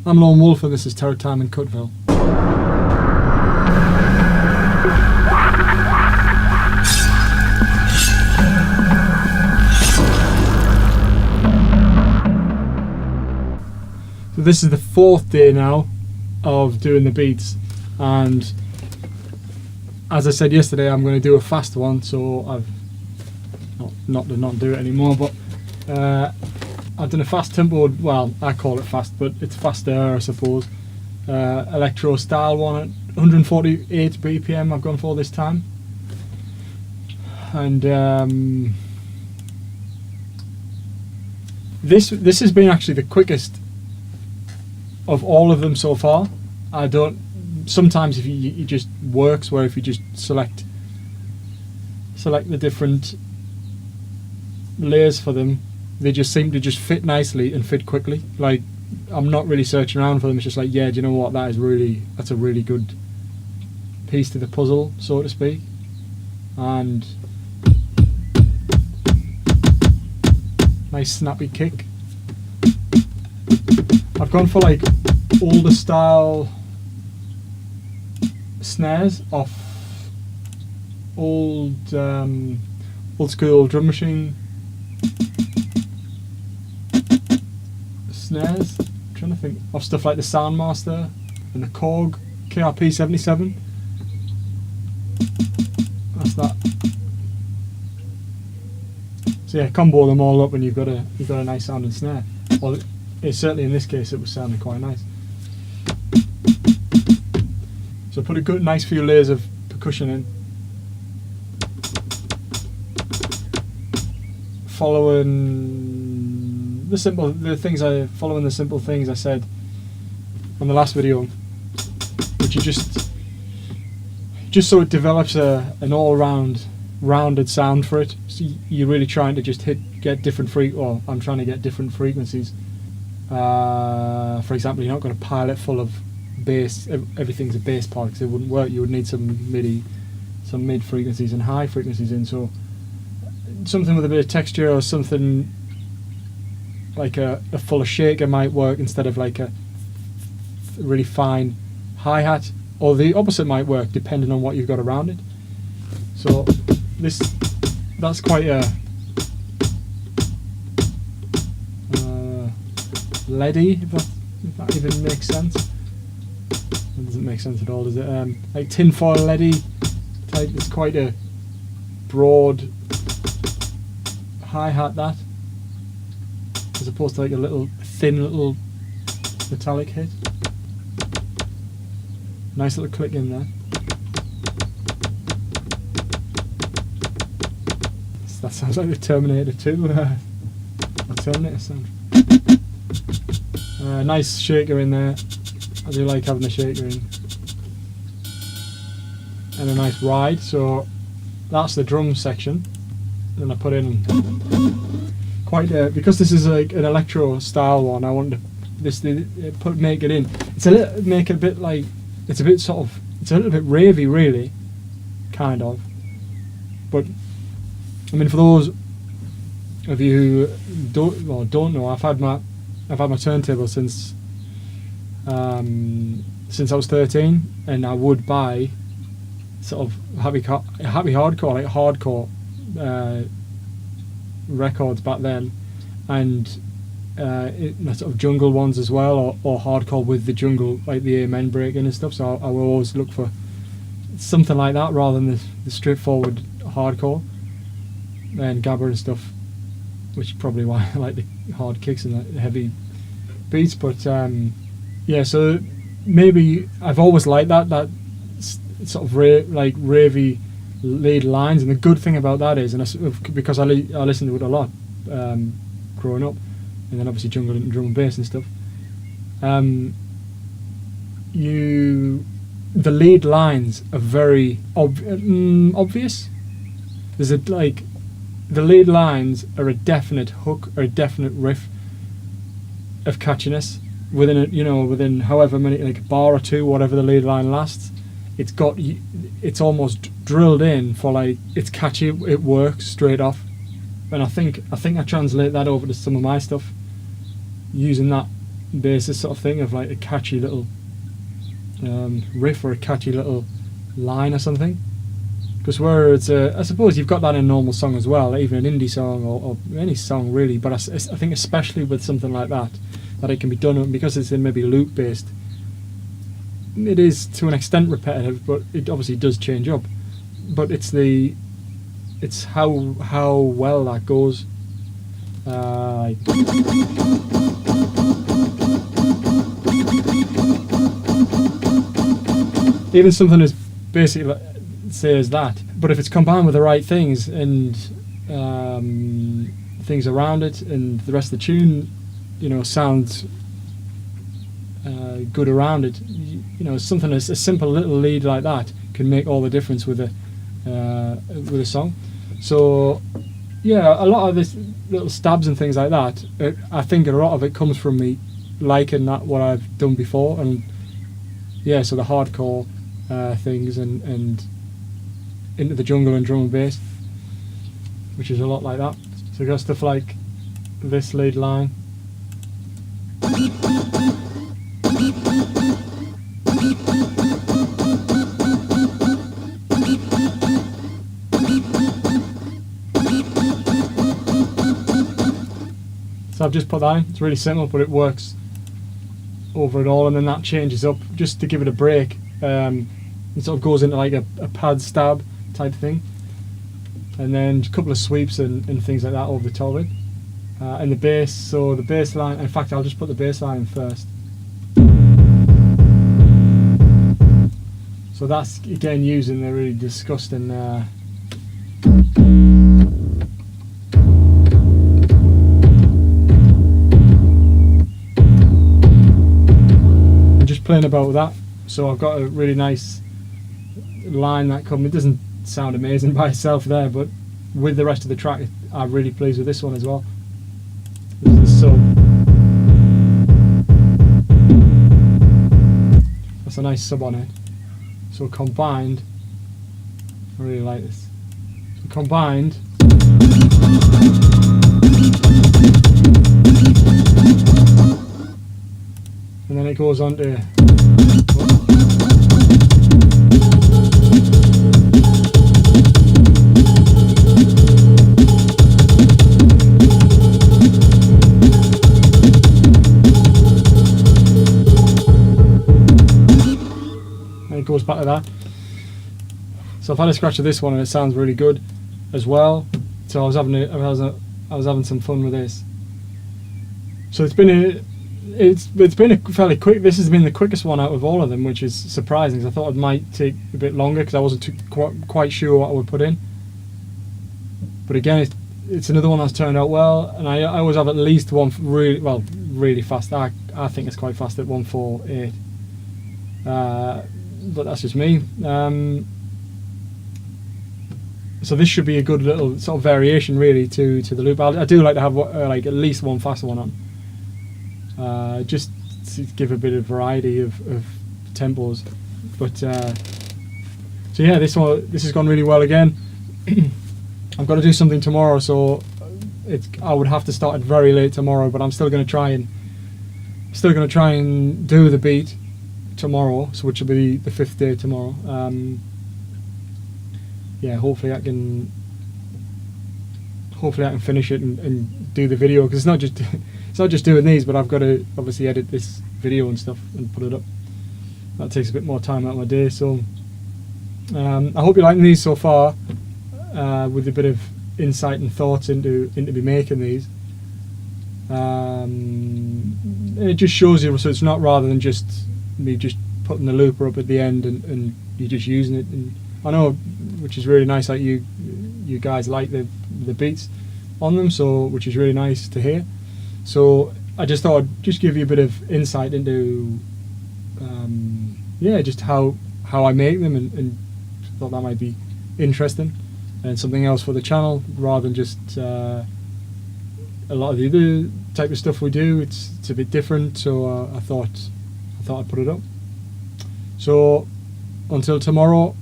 I'm Lone Wolf and this is TERRORTIME in CUTVILLE. So this is the 4th day now of doing the beats, and as I said yesterday, I'm going to do a fast one, so I've not do it anymore, but I've done a fast tempo, well, I call it fast, but it's faster, I suppose. Electro style one at 148 BPM I've gone for this time. And this has been actually the quickest of all of them so far. Sometimes if it just works, where if you just select the different layers for them, they just seem to just fit nicely and fit quickly. Like, I'm not really searching around for them. It's just like, yeah, do you know what, that's a really good piece to the puzzle, so to speak. And nice snappy kick. I've gone for like older style snares off old school drum machine snares. I'm trying to think of stuff like the Soundmaster and the Korg KRP 77. That's that. So yeah, combo them all up and you've got a nice sounding snare. Well, certainly in this case it was sounding quite nice. So put a good nice few layers of percussion in. Following the simple things I said on the last video, which you just so it develops an rounded sound for it. So you're really trying to just get different I'm trying to get different frequencies. For example, you're not going to pile it full of bass. Everything's a bass part because it wouldn't work. You would need some mid frequencies and high frequencies in. So something with a bit of texture, or something like a fuller shaker might work instead of like a really fine hi-hat, or the opposite might work depending on what you've got around it. So that's quite a leady, if that even makes sense. It doesn't make sense at all, does it? Like tinfoil leady type. It's quite a broad hi-hat, that, as opposed to like a thin little metallic hit. Nice little click in there. That sounds like the Terminator 2 Terminator sound. Nice shaker in there. I do like having the shaker in. And a nice ride. So that's the drum section. And I put in quite because this is like an electro style one. I wanted to make it in. It's a little bit ravey, really, kind of. But I mean, for those of you who don't know, I've had my turntable since I was 13, and I would buy sort of happy hardcore records back then, and sort of jungle ones as well, or hardcore with the jungle, like the amen breaking and stuff. So I will always look for something like that rather than the straightforward hardcore and gabber and stuff, which is probably why I like the hard kicks and the heavy beats. But yeah, so maybe I've always liked that sort of ravey lead lines, and the good thing about that is, and because I listened to it a lot growing up, and then obviously jungle and drum and bass and stuff, the lead lines are very obvious. The lead lines are a definite hook or a definite riff of catchiness within however many, like a bar or two, whatever the lead line lasts. It's almost drilled in for, like, it's catchy, it works straight off. And I think I translate that over to some of my stuff, using that basis sort of thing, of like a catchy little riff or a catchy little line or something. Because where it's I suppose you've got that in a normal song as well, even an indie song or any song really, but I think especially with something like that it can be done, because it's in maybe loop based, it is to an extent repetitive, but it obviously does change up. But it's how well that goes. Even something as basic, say, as that, but if it's combined with the right things and things around it, and the rest of the tune, sounds good around it, something as a simple little lead like that can make all the difference with a song. So yeah, a lot of this little stabs and things like that, I think a lot of it comes from me liking what I've done before, and yeah, so the hardcore things and Into the Jungle and drum and bass, which is a lot like that. So we've got stuff like this lead line. So I've just put that in. It's really simple, but it works over it all, and then that changes up just to give it a break. It sort of goes into like a pad stab type thing, and then a couple of sweeps and things like that over the top of it. And the bass, so the bass line, in fact I'll just put the bass line first. So that's again using the really disgusting and just playing about with that. So I've got a really nice line that comes. It doesn't sound amazing by itself there, but with the rest of the track I'm really pleased with this one as well. This is the sub. That's a nice sub on it. So combined, I really like this. So combined, and then it goes on to goes back to that. So I've had a scratch of this one and it sounds really good as well. So I was having some fun with this. So it's been a fairly quick. This has been the quickest one out of all of them, which is surprising, because I thought it might take a bit longer because I wasn't quite sure what I would put in. But again, it's another one that's turned out well, and I always have at least one really fast. I think it's quite fast at 148. But that's just me. So this should be a good little sort of variation really to the loop. I do like to have like at least one faster one on, just to give a bit of variety of tempos. But so yeah, this has gone really well again. I've got to do something tomorrow, so I would have to start it very late tomorrow. But I'm still going to try and do the beat tomorrow, so which will be the 5th day tomorrow. Yeah, hopefully I can finish it and do the video, because it's not just doing these, but I've got to obviously edit this video and stuff and put it up. That takes a bit more time out of my day. So I hope you're liking these so far, with a bit of insight and thoughts into me making these. It just shows you, so it's not rather than just me just putting the looper up at the end and you just using it. And I know, which is really nice, like you guys like the beats on them, so which is really nice to hear. So I just thought I'd just give you a bit of insight into just how I make them, and thought that might be interesting and something else for the channel, rather than just a lot of the other type of stuff we do. It's a bit different, so I thought I'd put it up. So until tomorrow,